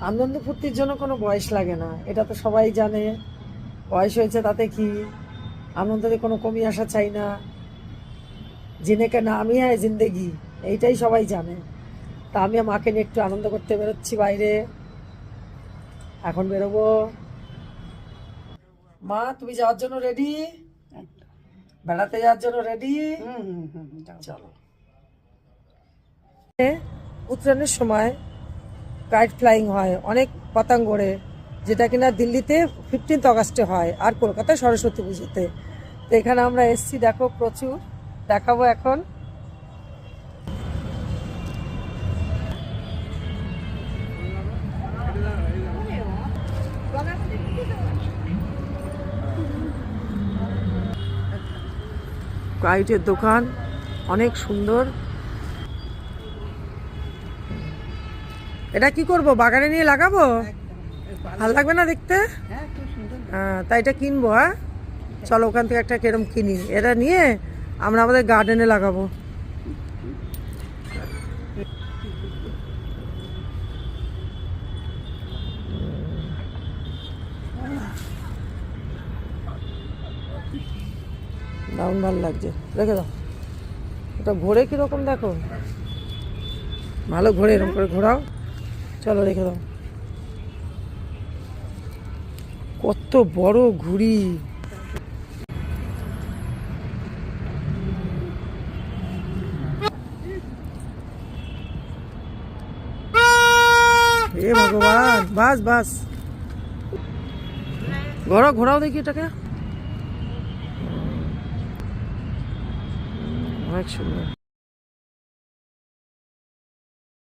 আনন্দ ফুর্তির জন্য কোনো বয়স লাগে না, এটা তো সবাই জানে। বয়স হয়েছে তাতে কি, আনন্দে কোনো কমি আসা চাই না। জিনে কে নামই হয় জিন্দেগি, এইটাই সবাই জানে। তা আমি মাকে নিয়ে একটু আনন্দ করতে বেরোচ্ছি বাইরে, এখন বেরোবো। মা তুমি যাওয়ার জন্য রেডি? বেড়াতে যাওয়ার জন্য রেডি? চলো। উত্তরায়ণের সময় কাইট ফ্লাইং হয় অনেক পতঙ্গ ওড়ে, যেটা কিনা দিল্লিতে 15 অগাস্টে হয় আর কলকাতায় সরস্বতী পুজোতে। তো এখানে আমরা এসছি, দেখো প্রচুর, দেখাবো এখন। কাইটের দোকান অনেক সুন্দর। এটা কি করব, বাগানে নিয়ে লাগাবো? ভালো লাগবে না দেখতে? হ্যাঁ, তাই এটা কিনবো। হ্যাঁ চলো, ওখান থেকে একটা কেরম কিনি, এটা নিয়ে আমরা আমাদের গার্ডেনে লাগাবো। দারুণ ভালো লাগছে, রেখে দাও। ওটা ঘোরে কিরকম দেখো, ভালো ঘোরে, এরকম করে ঘোরাও। চলো রেখে দাও। কত বড় ঘুড়ি! এ ভগবান, বাস বাস, ঘোরাও ঘোরাও দেখি এটাকে, অনেক সুন্দর।